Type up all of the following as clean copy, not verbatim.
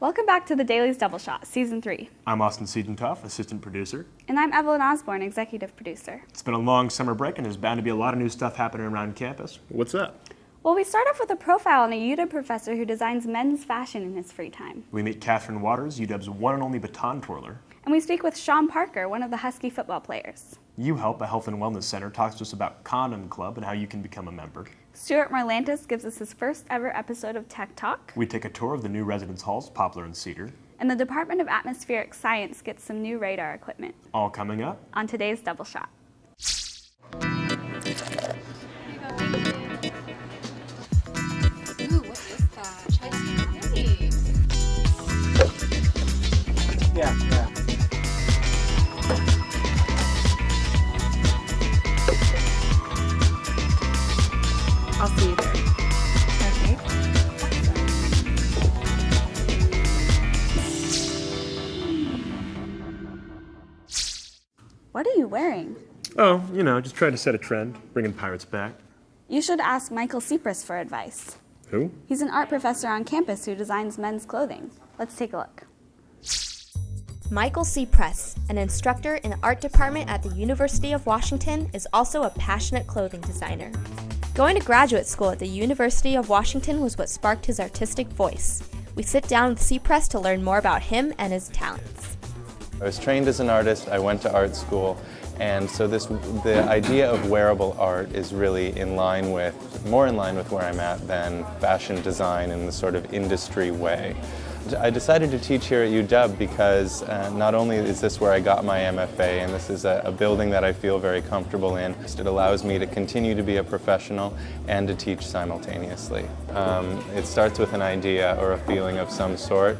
Welcome back to the Daily's Double Shot, Season 3. I'm Siedentopf, assistant producer. And I'm Evelyn Osborn, executive producer. It's been a long summer break and there's bound to be a lot of new stuff happening around campus. What's up? Well, we start off with a profile on a UW professor who designs men's fashion in his free time. We meet Catherine Waters, UW's one and only baton twirler. And we speak with Sean Parker, one of the Husky football players. You Help, a health and wellness center, talks to us about Condom Club and how you can become a member. Stuart Marlantis gives us his first ever episode of Tech Talk. We take a tour of the new residence halls, Poplar and Cedar. And the Department of Atmospheric Science gets some new radar equipment. All coming up on today's Double Shot. Ooh, what is that? Chai tea. Yeah. I'll see you there. Okay. What are you wearing? Oh, just trying to set a trend, bringing pirates back. You should ask Michael Cypress for advice. Who? He's an art professor on campus who designs men's clothing. Let's take a look. Michael Cypress, an instructor in the art department at the University of Washington, is also a passionate clothing designer. Going to graduate school at the University of Washington was what sparked his artistic voice. We sit down with Cypress to learn more about him and his talents. I was trained as an artist, I went to art school, and so the idea of wearable art is really more in line with where I'm at than fashion design in the sort of industry way. I decided to teach here at UW because not only is this where I got my MFA, and this is a building that I feel very comfortable in, it allows me to continue to be a professional and to teach simultaneously. It starts with an idea or a feeling of some sort.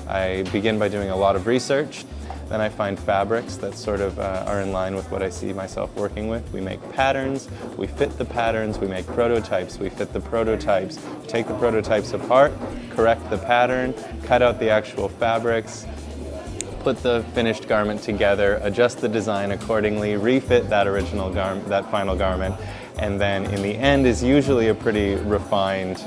I begin by doing a lot of research. Then I find fabrics that sort of are in line with what I see myself working with. We make patterns, we fit the patterns, we make prototypes, we fit the prototypes, take the prototypes apart, correct the pattern, cut out the actual fabrics, put the finished garment together, adjust the design accordingly, refit that original garment, that final garment, and then in the end is usually a pretty refined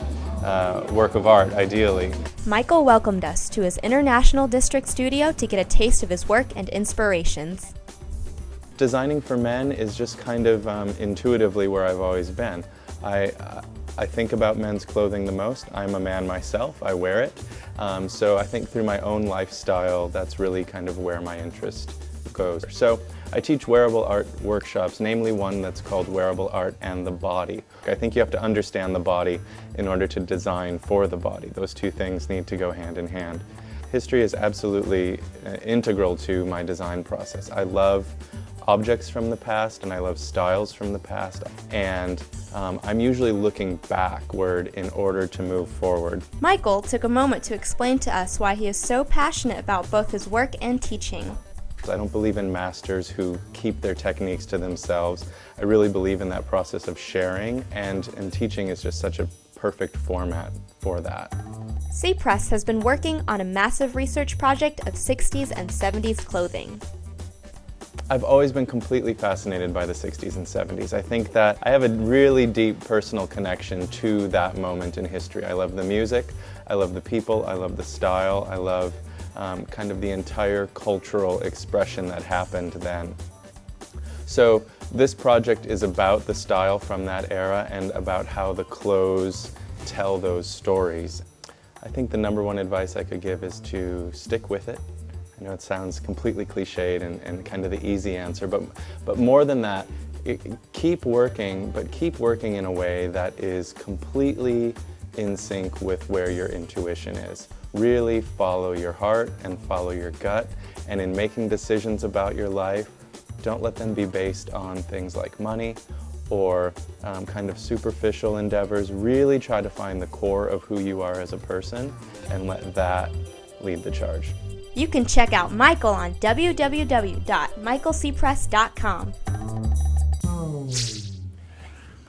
work of art, ideally. Michael welcomed us to his International District studio to get a taste of his work and inspirations. Designing for men is just kind of intuitively where I've always been. I think about men's clothing the most. I'm a man myself, I wear it. So I think through my own lifestyle, that's really kind of where my interest goes. So I teach wearable art workshops, namely one that's called Wearable Art and the Body. I think you have to understand the body in order to design for the body. Those two things need to go hand in hand. History is absolutely integral to my design process. I love objects from the past and I love styles from the past, and I'm usually looking backward in order to move forward. Michael took a moment to explain to us why he is so passionate about both his work and teaching. I don't believe in masters who keep their techniques to themselves. I really believe in that process of sharing, and teaching is just such a perfect format for that. Cypress has been working on a massive research project of 60s and 70s clothing. I've always been completely fascinated by the 60s and 70s. I think that I have a really deep personal connection to that moment in history. I love the music, I love the people, I love the style, I love kind of the entire cultural expression that happened then. So this project is about the style from that era and about how the clothes tell those stories. I think the number one advice I could give is to stick with it. I know it sounds completely cliched and kind of the easy answer, but more than that, keep working, but keep working in a way that is completely in sync with where your intuition is. Really follow your heart and follow your gut, and in making decisions about your life, don't let them be based on things like money or kind of superficial endeavors. Really try to find the core of who you are as a person and let that lead the charge. You can check out Michael on www.michaelcypress.com.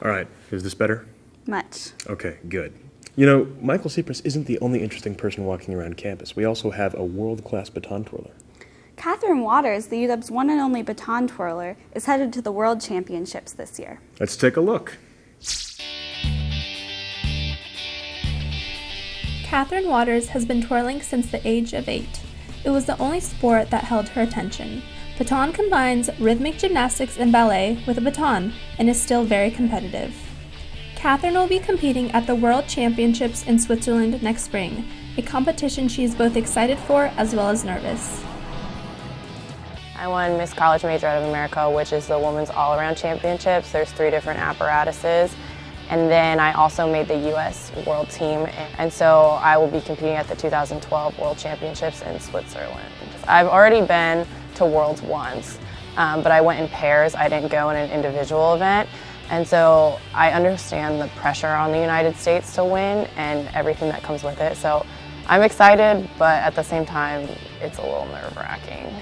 All right, is this better? Much. Okay, good. Michael Cypress isn't the only interesting person walking around campus. We also have a world-class baton twirler. Catherine Waters, the UW's one and only baton twirler, is headed to the World Championships this year. Let's take a look. Catherine Waters has been twirling since the age of 8. It was the only sport that held her attention. Baton combines rhythmic gymnastics and ballet with a baton and is still very competitive. Catherine will be competing at the World Championships in Switzerland next spring, a competition she is both excited for as well as nervous. I won Miss College Major out of America, which is the Women's All-Around Championships. There's 3 different apparatuses. And then I also made the U.S. World Team. And so I will be competing at the 2012 World Championships in Switzerland. I've already been to Worlds once, but I went in pairs. I didn't go in an individual event. And so I understand the pressure on the United States to win and everything that comes with it. So I'm excited, but at the same time, it's a little nerve-wracking.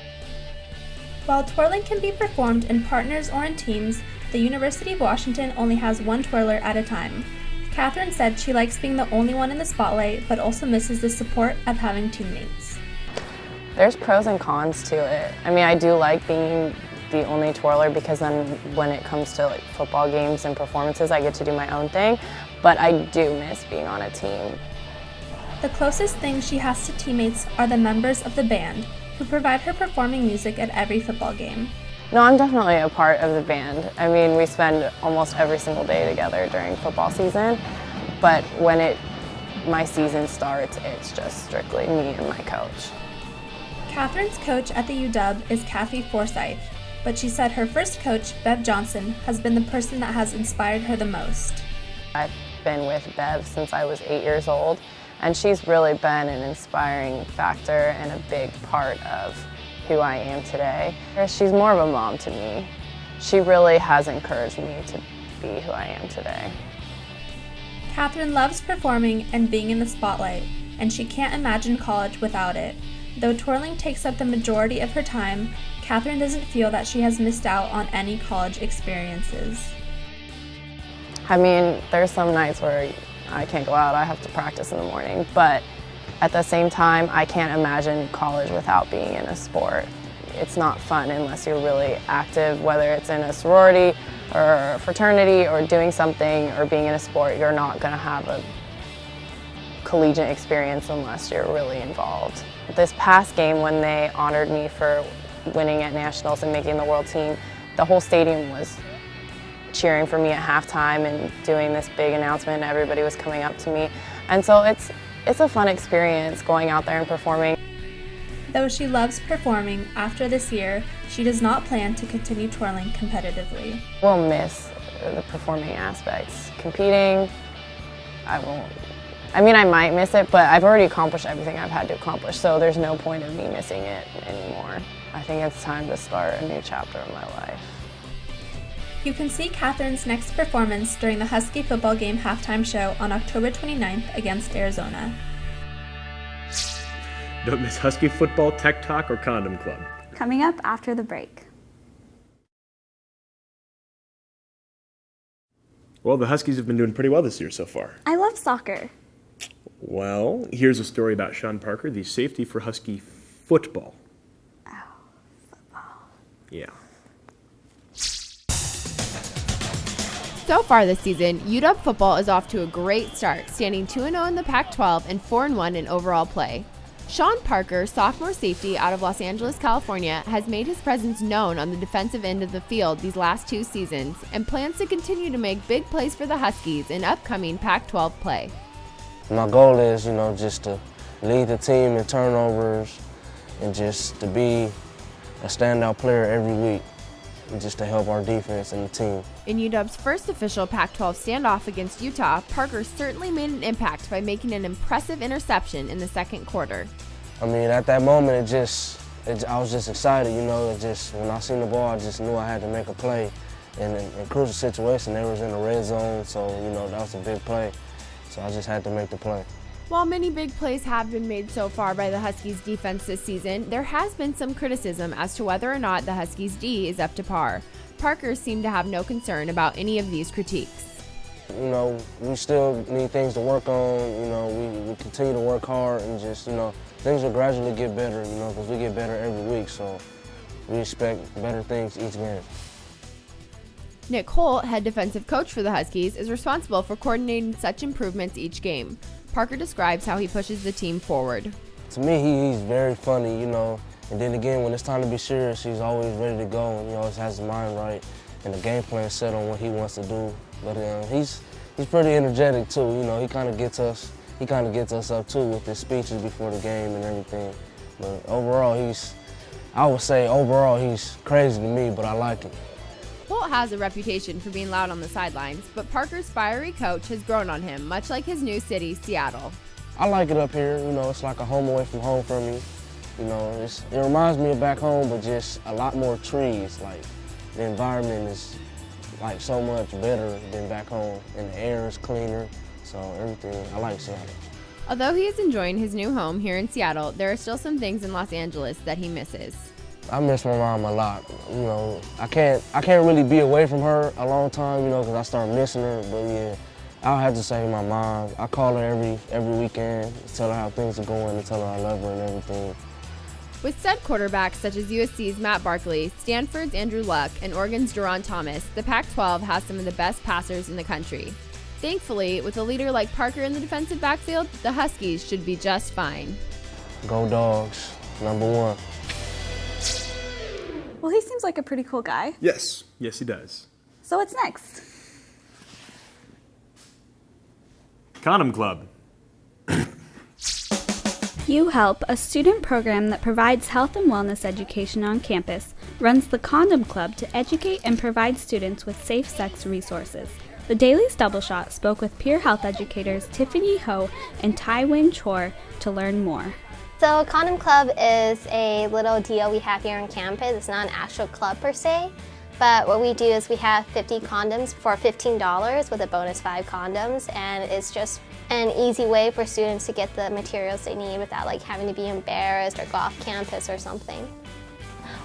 While twirling can be performed in partners or in teams, the University of Washington only has one twirler at a time. Catherine said she likes being the only one in the spotlight, but also misses the support of having teammates. There's pros and cons to it. I mean, I do like being the only twirler because then when it comes to like football games and performances, I get to do my own thing, but I do miss being on a team. The closest thing she has to teammates are the members of the band, who provide her performing music at every football game. No, I'm definitely a part of the band. I mean, we spend almost every single day together during football season, but when my season starts, it's just strictly me and my coach. Catherine's coach at the UW is Kathy Forsyth, but she said her first coach, Bev Johnson, has been the person that has inspired her the most. I've been with Bev since I was 8 years old, and she's really been an inspiring factor and a big part of who I am today. She's more of a mom to me. She really has encouraged me to be who I am today. Catherine loves performing and being in the spotlight, and she can't imagine college without it. Though twirling takes up the majority of her time, Catherine doesn't feel that she has missed out on any college experiences. I mean, there's some nights where I can't go out, I have to practice in the morning, but at the same time, I can't imagine college without being in a sport. It's not fun unless you're really active, whether it's in a sorority or a fraternity or doing something or being in a sport. You're not going to have a collegiate experience unless you're really involved. This past game, when they honored me for winning at nationals and making the world team, the whole stadium was cheering for me at halftime and doing this big announcement. Everybody was coming up to me. And so it's a fun experience going out there and performing. Though she loves performing, after this year, she does not plan to continue twirling competitively. We'll miss the performing aspects. Competing, I won't. I mean, I might miss it, but I've already accomplished everything I've had to accomplish, so there's no point of me missing it anymore. I think it's time to start a new chapter of my life. You can see Catherine's next performance during the Husky football game halftime show on October 29th against Arizona. Don't miss Husky football, Tech Talk, or Condom Club. Coming up after the break. Well, the Huskies have been doing pretty well this year so far. I love soccer. Well, here's a story about Sean Parker, the safety for Husky football. Oh, football. Yeah. So far this season, UW football is off to a great start, standing 2-0 in the Pac-12 and 4-1 in overall play. Sean Parker, sophomore safety out of Los Angeles, California, has made his presence known on the defensive end of the field these last 2 seasons and plans to continue to make big plays for the Huskies in upcoming Pac-12 play. My goal is, just to lead the team in turnovers and just to be a standout player every week, and just to help our defense and the team. In UW's first official Pac-12 standoff against Utah, Parker certainly made an impact by making an impressive interception in the second quarter. I mean, at that moment, I was just excited, when I seen the ball, I just knew I had to make a play. And in crucial situation, they was in the red zone, so, that was a big play. So I just had to make the play. While many big plays have been made so far by the Huskies defense this season, there has been some criticism as to whether or not the Huskies D is up to par. Parker seemed to have no concern about any of these critiques. We still need things to work on, we continue to work hard and just, things will gradually get better, because we get better every week, so we expect better things each game. Nick Holt, head defensive coach for the Huskies, is responsible for coordinating such improvements each game. Parker describes how he pushes the team forward. To me, he's very funny, you know, and then again, when it's time to be serious, he's always ready to go, and he always has his mind right, and the game plan set on what he wants to do. But he's pretty energetic too, you know, he kind of gets us up too with his speeches before the game and everything. But overall, I would say he's crazy to me, but I like it. Holt has a reputation for being loud on the sidelines, but Parker's fiery coach has grown on him, much like his new city, Seattle. I like it up here, you know, it's like a home away from home for me. You know, it reminds me of back home, but just a lot more trees. Like, the environment is like so much better than back home, and the air is cleaner, so everything, I like Seattle. Although he is enjoying his new home here in Seattle, there are still some things in Los Angeles that he misses. I miss my mom a lot. You know, I can't really be away from her a long time, you know, because I start missing her. But yeah, I'll have to say my mom. I call her every weekend, tell her how things are going, and tell her I love her and everything. With stud quarterbacks such as USC's Matt Barkley, Stanford's Andrew Luck, and Oregon's Duron Thomas, the Pac-12 has some of the best passers in the country. Thankfully, with a leader like Parker in the defensive backfield, the Huskies should be just fine. Go Dogs, #1. Well, he seems like a pretty cool guy. Yes, he does. So what's next? Condom Club. UHelp, a student program that provides health and wellness education on campus, runs the Condom Club to educate and provide students with safe sex resources. The Daily's Double Shot spoke with peer health educators Tiffany Ho and Tai-Win Chor to learn more. So Condom Club is a little deal we have here on campus. It's not an actual club per se, but what we do is we have 50 condoms for $15 with a bonus 5 condoms, and it's just an easy way for students to get the materials they need without like having to be embarrassed or go off campus or something.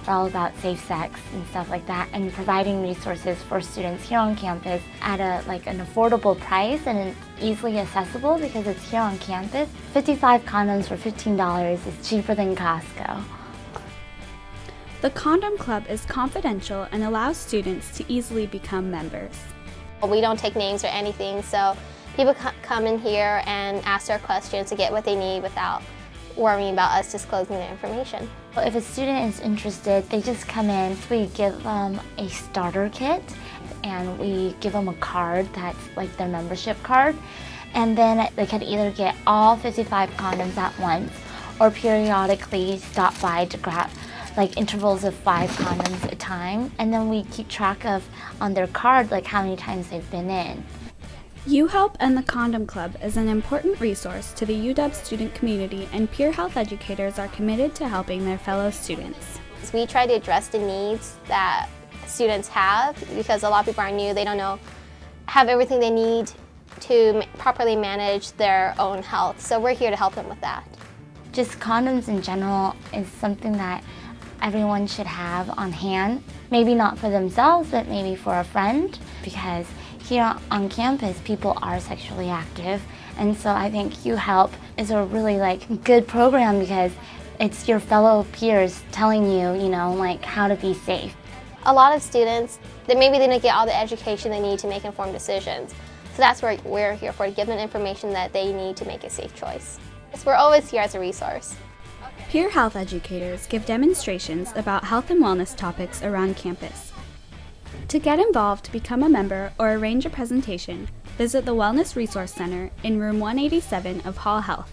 We're all about safe sex and stuff like that, and providing resources for students here on campus at an affordable price, and it's easily accessible because it's here on campus. 55 condoms for $15 is cheaper than Costco. The Condom Club is confidential and allows students to easily become members. We don't take names or anything, so people come in here and ask their questions to get what they need without worrying about us disclosing their information. If a student is interested, they just come in. We give them a starter kit, and we give them a card that's like their membership card, and then they can either get all 55 condoms at once or periodically stop by to grab like intervals of 5 condoms at a time, and then we keep track of on their card like how many times they've been in. UHelp and the Condom Club is an important resource to the UW student community, and peer health educators are committed to helping their fellow students. We try to address the needs that students have, because a lot of people are new, they don't have everything they need to properly manage their own health, so we're here to help them with that. Just condoms in general is something that everyone should have on hand. Maybe not for themselves, but maybe for a friend, because here on campus, people are sexually active, and so I think UHelp is a really good program because it's your fellow peers telling you, how to be safe. A lot of students, maybe they didn't get all the education they need to make informed decisions, so that's what we're here for, to give them information that they need to make a safe choice. So we're always here as a resource. Peer health educators give demonstrations about health and wellness topics around campus. To get involved, become a member, or arrange a presentation, visit the Wellness Resource Center in room 187 of Hall Health.